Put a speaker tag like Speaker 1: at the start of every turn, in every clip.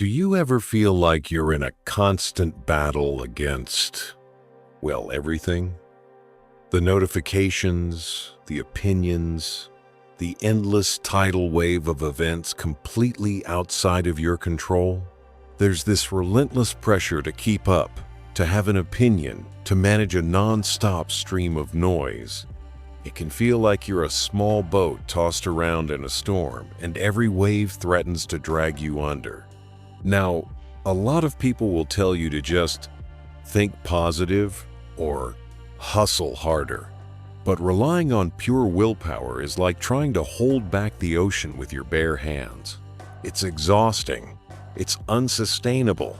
Speaker 1: Do you ever feel like you're in a constant battle against, well, everything? The notifications, the opinions, the endless tidal wave of events completely outside of your control? There's this relentless pressure to keep up, to have an opinion, to manage a non-stop stream of noise. It can feel like you're a small boat tossed around in a storm, and every wave threatens to drag you under. Now, a lot of people will tell you to just think positive or hustle harder. But relying on pure willpower is like trying to hold back the ocean with your bare hands. It's exhausting, it's unsustainable,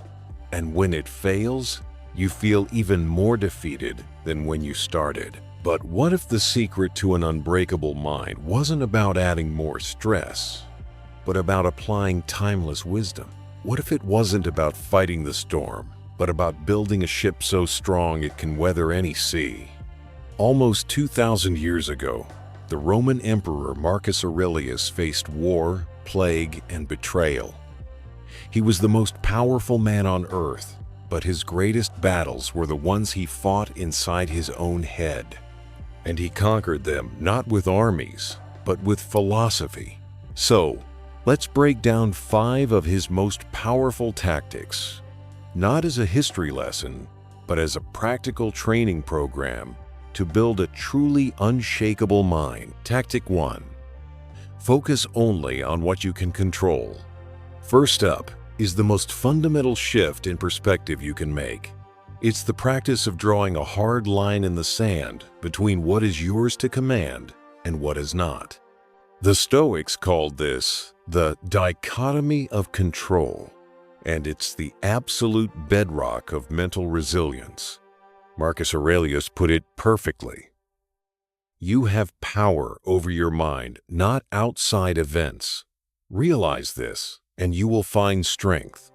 Speaker 1: and when it fails, you feel even more defeated than when you started. But what if the secret to an unbreakable mind wasn't about adding more stress, but about applying timeless wisdom? What if it wasn't about fighting the storm, but about building a ship so strong it can weather any sea? Almost 2,000 years ago, the Roman Emperor Marcus Aurelius faced war, plague, and betrayal. He was the most powerful man on earth, but his greatest battles were the ones he fought inside his own head. And he conquered them not with armies, but with philosophy. So, let's break down 5 of his most powerful tactics, not as a history lesson, but as a practical training program to build a truly unshakable mind. Tactic 1. Focus only on what you can control. First up is the most fundamental shift in perspective you can make. It's the practice of drawing a hard line in the sand between what is yours to command and what is not. The Stoics called this the dichotomy of control, and it's the absolute bedrock of mental resilience. Marcus Aurelius put it perfectly. You have power over your mind, not outside events. Realize this, and you will find strength.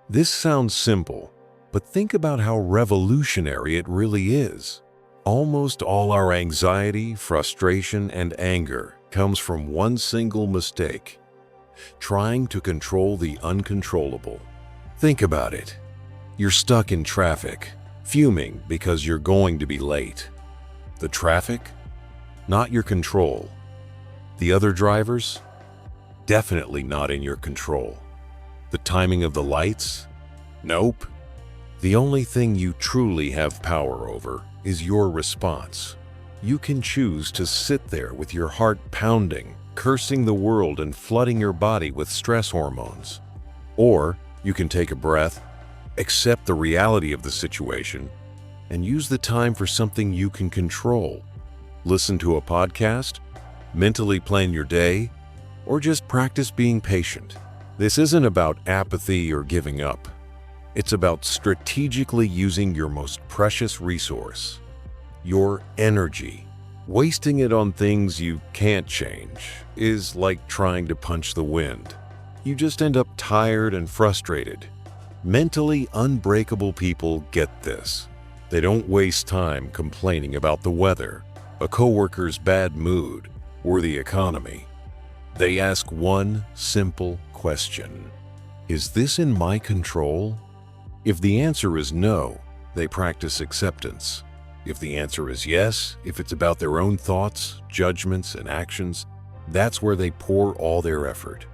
Speaker 1: This sounds simple, but think about how revolutionary it really is. Almost all our anxiety, frustration, and anger comes from one single mistake: trying to control the uncontrollable. Think about it. You're stuck in traffic, fuming because you're going to be late. The traffic? Not your control. The other drivers? Definitely not in your control. The timing of the lights? Nope. The only thing you truly have power over is your response. You can choose to sit there with your heart pounding, cursing the world and flooding your body with stress hormones. Or you can take a breath, accept the reality of the situation, and use the time for something you can control. Listen to a podcast, mentally plan your day, or just practice being patient. This isn't about apathy or giving up. It's about strategically using your most precious resource, your energy. Wasting it on things you can't change is like trying to punch the wind. You just end up tired and frustrated. Mentally unbreakable people get this. They don't waste time complaining about the weather, a coworker's bad mood, or the economy. They ask one simple question: is this in my control? If the answer is no, they practice acceptance. If the answer is yes, if it's about their own thoughts, judgments, and actions, that's where they pour all their effort.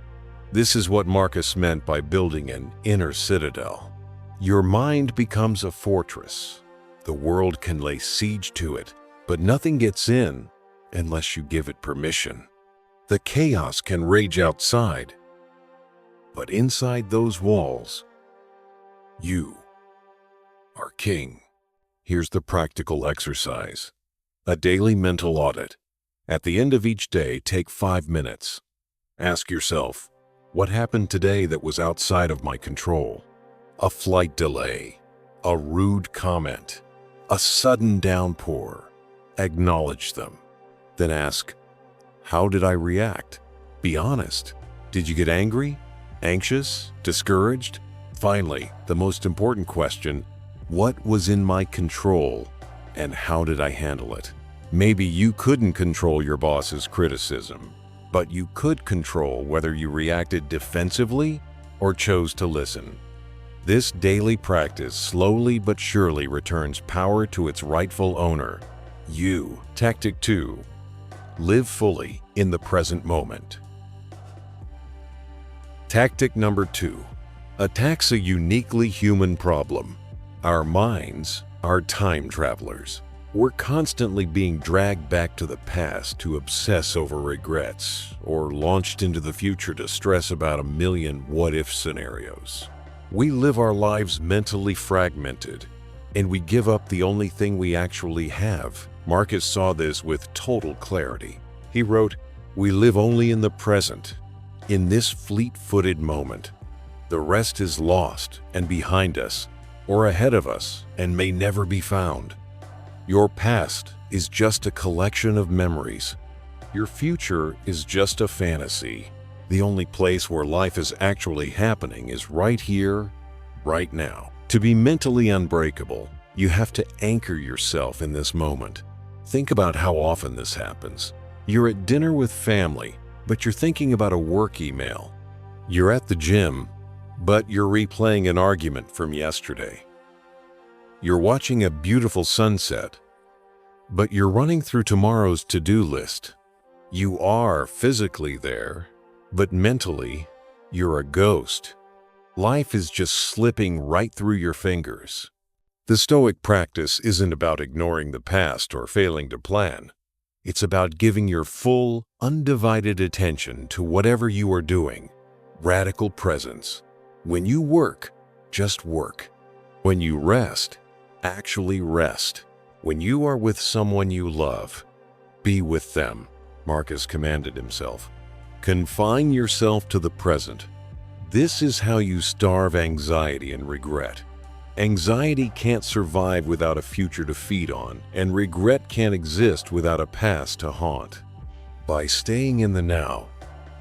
Speaker 1: This is what Marcus meant by building an inner citadel. Your mind becomes a fortress. The world can lay siege to it, but nothing gets in unless you give it permission. The chaos can rage outside, but inside those walls, you are king. Here's the practical exercise. A daily mental audit. At the end of each day, take 5 minutes. Ask yourself, what happened today that was outside of my control? A flight delay, a rude comment, a sudden downpour. Acknowledge them. Then ask, how did I react? Be honest. Did you get angry, anxious, discouraged? Finally, the most important question: what was in my control and how did I handle it? Maybe you couldn't control your boss's criticism, but you could control whether you reacted defensively or chose to listen. This daily practice slowly but surely returns power to its rightful owner, you. Tactic 2. Live fully in the present moment. Tactic number 2 attacks a uniquely human problem. Our minds are time travelers. We're constantly being dragged back to the past to obsess over regrets, or launched into the future to stress about a million what-if scenarios. We live our lives mentally fragmented, and we give up the only thing we actually have. Marcus saw this with total clarity. He wrote, "We live only in the present, in this fleet-footed moment. The rest is lost and behind us, or ahead of us, and may never be found. Your past is just a collection of memories. Your future is just a fantasy. The only place where life is actually happening is right here, right now." To be mentally unbreakable, you have to anchor yourself in this moment. Think about how often this happens. You're at dinner with family, but you're thinking about a work email. You're at the gym, but you're replaying an argument from yesterday. You're watching a beautiful sunset, but you're running through tomorrow's to-do list. You are physically there, but mentally, you're a ghost. Life is just slipping right through your fingers. The Stoic practice isn't about ignoring the past or failing to plan. It's about giving your full, undivided attention to whatever you are doing. Radical presence. When you work, just work. When you rest, actually rest. When you are with someone you love, be with them, Marcus commanded himself. Confine yourself to the present. This is how you starve anxiety and regret. Anxiety can't survive without a future to feed on, and regret can't exist without a past to haunt. By staying in the now,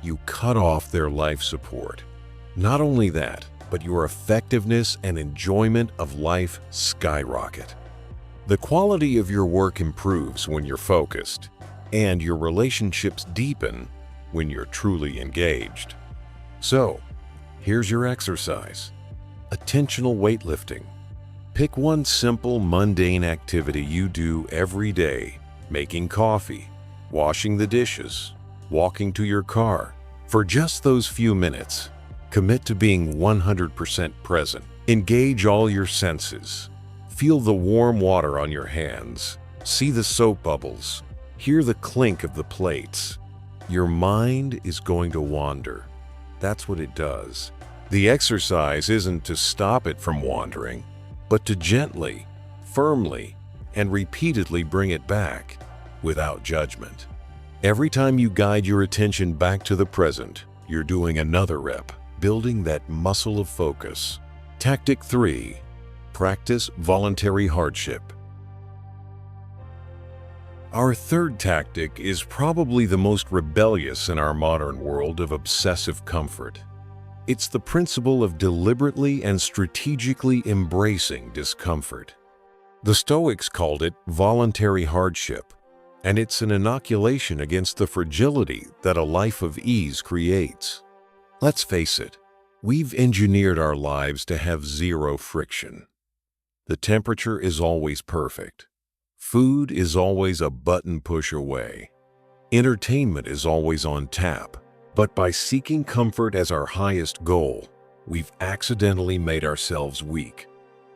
Speaker 1: you cut off their life support. Not only that, but your effectiveness and enjoyment of life skyrocket. The quality of your work improves when you're focused, and your relationships deepen when you're truly engaged. So, here's your exercise. Attentional weightlifting. Pick one simple, mundane activity you do every day: making coffee, washing the dishes, walking to your car. For just those few minutes, commit to being 100% present. Engage all your senses. Feel the warm water on your hands. See the soap bubbles. Hear the clink of the plates. Your mind is going to wander. That's what it does. The exercise isn't to stop it from wandering, but to gently, firmly, and repeatedly bring it back without judgment. Every time you guide your attention back to the present, you're doing another rep, building that muscle of focus. Tactic 3. Practice voluntary hardship. Our third tactic is probably the most rebellious in our modern world of obsessive comfort. It's the principle of deliberately and strategically embracing discomfort. The Stoics called it voluntary hardship, and it's an inoculation against the fragility that a life of ease creates. Let's face it, we've engineered our lives to have zero friction. The temperature is always perfect. Food is always a button push away. Entertainment is always on tap. But by seeking comfort as our highest goal, we've accidentally made ourselves weak.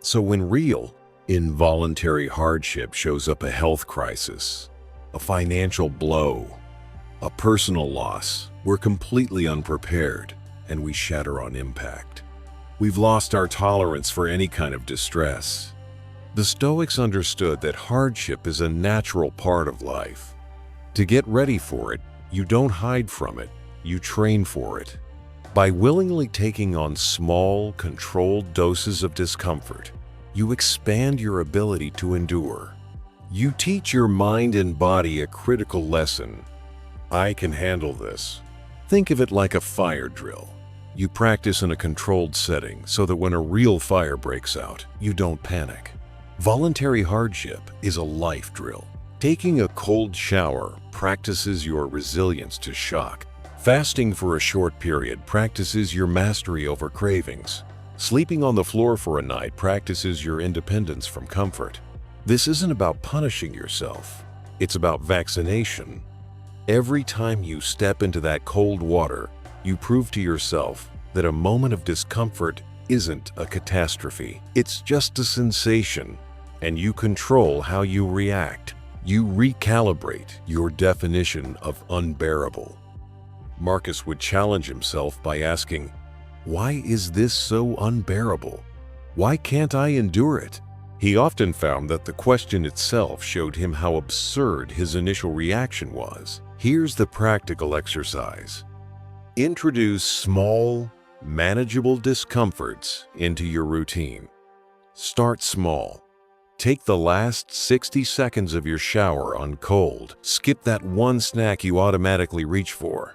Speaker 1: So when real, involuntary hardship shows up, a health crisis, a financial blow, a personal loss, we're completely unprepared and we shatter on impact. We've lost our tolerance for any kind of distress. The Stoics understood that hardship is a natural part of life. To get ready for it, you don't hide from it. You train for it. By willingly taking on small, controlled doses of discomfort, you expand your ability to endure. You teach your mind and body a critical lesson. I can handle this. Think of it like a fire drill. You practice in a controlled setting so that when a real fire breaks out, you don't panic. Voluntary hardship is a life drill. Taking a cold shower practices your resilience to shock. Fasting for a short period practices your mastery over cravings. Sleeping on the floor for a night practices your independence from comfort. This isn't about punishing yourself. It's about vaccination. Every time you step into that cold water, you prove to yourself that a moment of discomfort isn't a catastrophe. It's just a sensation, and you control how you react. You recalibrate your definition of unbearable. Marcus would challenge himself by asking, "Why is this so unbearable? Why can't I endure it?" He often found that the question itself showed him how absurd his initial reaction was. Here's the practical exercise. Introduce small, manageable discomforts into your routine. Start small. Take the last 60 seconds of your shower on cold. Skip that one snack you automatically reach for.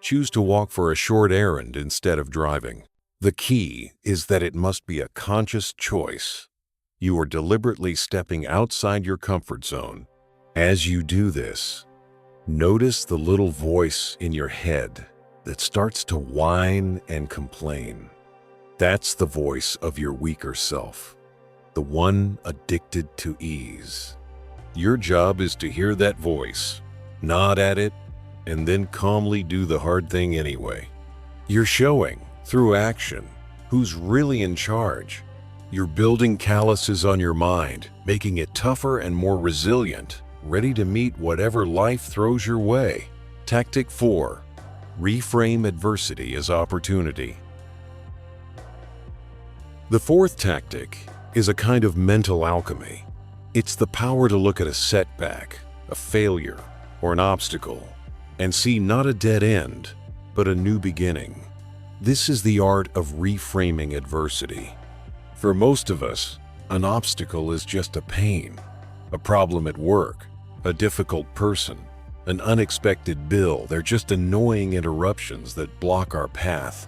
Speaker 1: Choose to walk for a short errand instead of driving. The key is that it must be a conscious choice. You are deliberately stepping outside your comfort zone. As you do this, notice the little voice in your head that starts to whine and complain. That's the voice of your weaker self, the one addicted to ease. Your job is to hear that voice, nod at it, and then calmly do the hard thing anyway. You're showing, through action, who's really in charge. You're building calluses on your mind, making it tougher and more resilient, ready to meet whatever life throws your way. Tactic 4. Reframe adversity as opportunity. The fourth tactic is a kind of mental alchemy. It's the power to look at a setback, a failure, or an obstacle, and see not a dead end, but a new beginning. This is the art of reframing adversity. For most of us, an obstacle is just a pain, a problem at work, a difficult person, an unexpected bill. They're just annoying interruptions that block our path.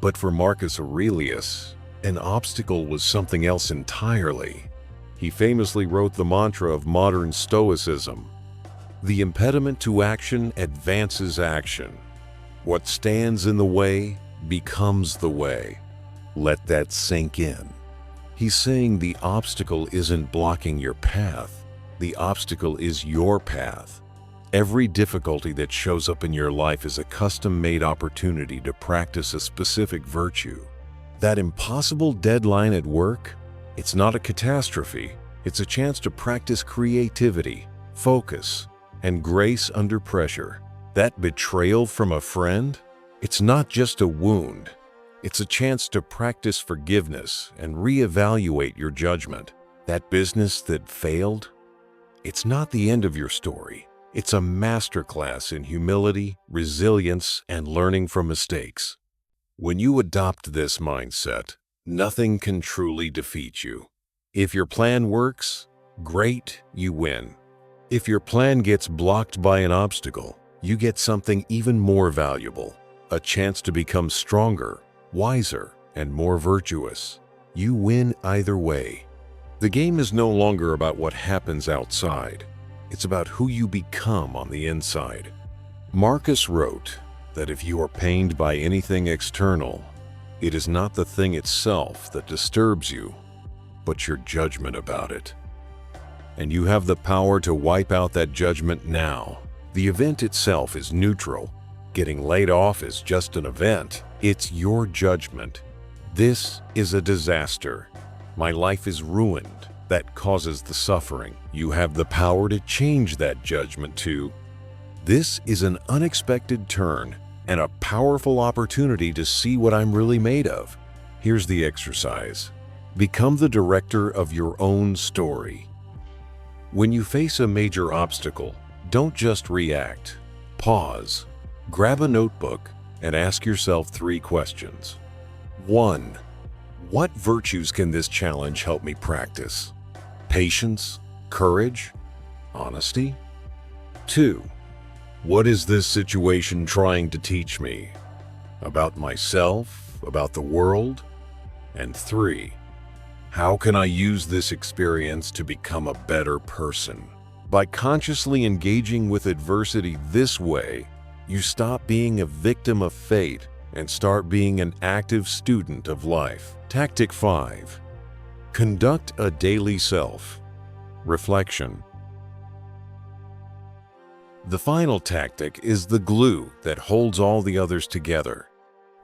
Speaker 1: But for Marcus Aurelius, an obstacle was something else entirely. He famously wrote the mantra of modern Stoicism: "The impediment to action advances action. What stands in the way becomes the way." Let that sink in. He's saying the obstacle isn't blocking your path. The obstacle is your path. Every difficulty that shows up in your life is a custom-made opportunity to practice a specific virtue. That impossible deadline at work, it's not a catastrophe. It's a chance to practice creativity, focus, and grace under pressure. That betrayal from a friend, it's not just a wound. It's a chance to practice forgiveness and reevaluate your judgment. That business that failed, it's not the end of your story. It's a masterclass in humility, resilience, and learning from mistakes. When you adopt this mindset, nothing can truly defeat you. If your plan works, great, you win. If your plan gets blocked by an obstacle, you get something even more valuable, a chance to become stronger, wiser, and more virtuous. You win either way. The game is no longer about what happens outside. It's about who you become on the inside. Marcus wrote that if you are pained by anything external, it is not the thing itself that disturbs you, but your judgment about it. And you have the power to wipe out that judgment now. The event itself is neutral. Getting laid off is just an event. It's your judgment. This is a disaster. My life is ruined. That causes the suffering. You have the power to change that judgment to, this is an unexpected turn and a powerful opportunity to see what I'm really made of. Here's the exercise. Become the director of your own story. When you face a major obstacle, don't just react. Pause. Grab a notebook and ask yourself 3 questions. 1. What virtues can this challenge help me practice? Patience, courage, honesty? 2. What is this situation trying to teach me? About myself, about the world? And 3. How can I use this experience to become a better person? By consciously engaging with adversity this way, You stop being a victim of fate and start being an active student of life. Tactic 5. Conduct a daily self-reflection. The final tactic is the glue that holds all the others together.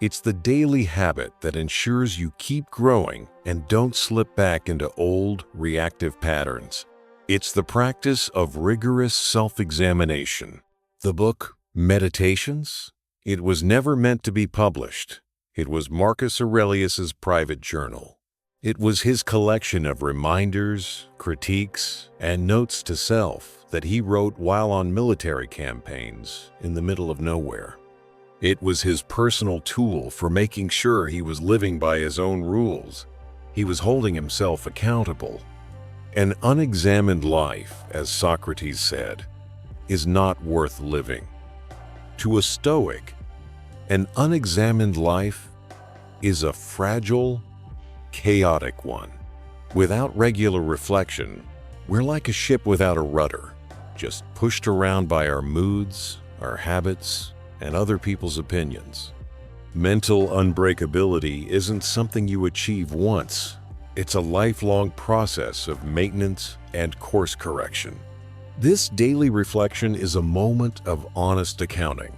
Speaker 1: It's the daily habit that ensures you keep growing and don't slip back into old, reactive patterns. It's the practice of rigorous self-examination. The book, Meditations? It was never meant to be published. It was Marcus Aurelius's private journal. It was his collection of reminders, critiques, and notes to self that he wrote while on military campaigns in the middle of nowhere. It was his personal tool for making sure he was living by his own rules. He was holding himself accountable. An unexamined life, as Socrates said, is not worth living. To a Stoic, an unexamined life is a fragile, chaotic one. Without regular reflection, we're like a ship without a rudder, just pushed around by our moods, our habits, and other people's opinions. Mental unbreakability isn't something you achieve once. It's a lifelong process of maintenance and course correction. This daily reflection is a moment of honest accounting.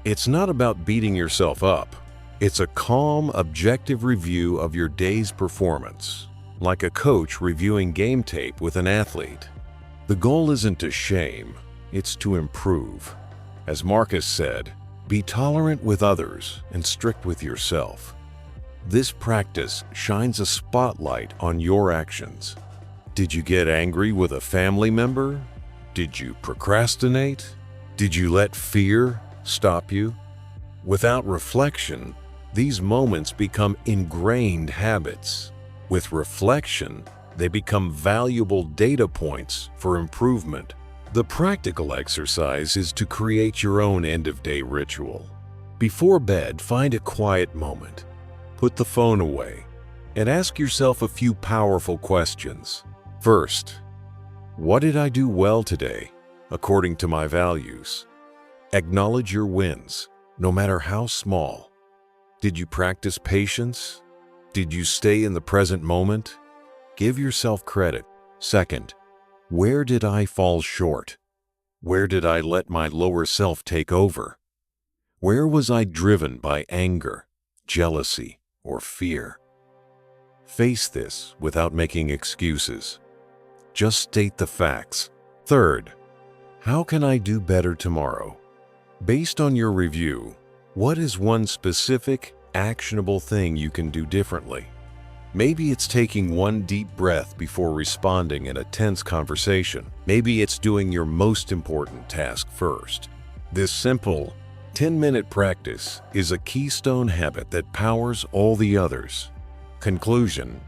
Speaker 1: It's not about beating yourself up. It's a calm, objective review of your day's performance, like a coach reviewing game tape with an athlete. The goal isn't to shame, it's to improve. As Marcus said, be tolerant with others and strict with yourself. This practice shines a spotlight on your actions. Did you get angry with a family member? Did you procrastinate? Did you let fear stop you? Without reflection, these moments become ingrained habits. With reflection, they become valuable data points for improvement. The practical exercise is to create your own end-of-day ritual. Before bed, find a quiet moment. Put the phone away and ask yourself a few powerful questions. First, what did I do well today, according to my values? Acknowledge your wins, no matter how small. Did you practice patience? Did you stay in the present moment? Give yourself credit. Second, where did I fall short? Where did I let my lower self take over? Where was I driven by anger, jealousy, or fear? Face this without making excuses. Just state the facts. Third, how can I do better tomorrow? Based on your review, what is one specific, actionable thing you can do differently? Maybe it's taking one deep breath before responding in a tense conversation. Maybe it's doing your most important task first. This simple, 10-minute practice is a keystone habit that powers all the others. Conclusion.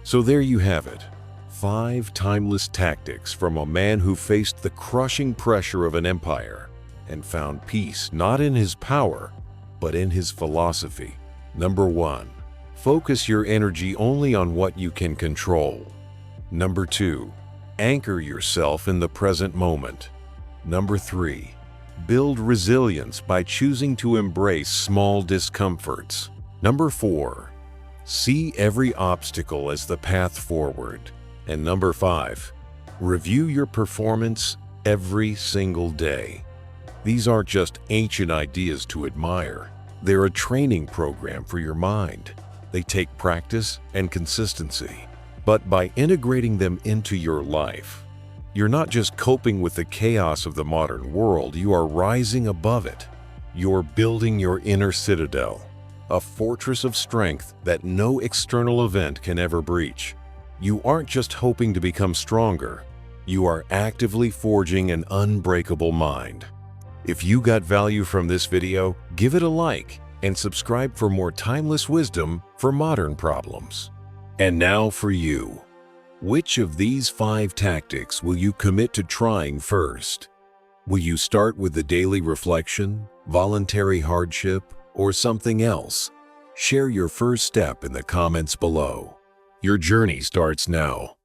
Speaker 1: So there you have it. 5 timeless tactics from a man who faced the crushing pressure of an empire and found peace not in his power, but in his philosophy. Number 1. Focus your energy only on what you can control. Number 2. Anchor yourself in the present moment. Number 3. Build resilience by choosing to embrace small discomforts. Number 4. See every obstacle as the path forward. And number 5. Review your performance every single day. These aren't just ancient ideas to admire. They're a training program for your mind. They take practice and consistency. But by integrating them into your life, you're not just coping with the chaos of the modern world, you are rising above it. You're building your inner citadel, a fortress of strength that no external event can ever breach. You aren't just hoping to become stronger, you are actively forging an unbreakable mind. If you got value from this video, give it a like and subscribe for more timeless wisdom for modern problems. And now for you. Which of these 5 tactics will you commit to trying first? Will you start with the daily reflection, voluntary hardship, or something else? Share your first step in the comments below. Your journey starts now.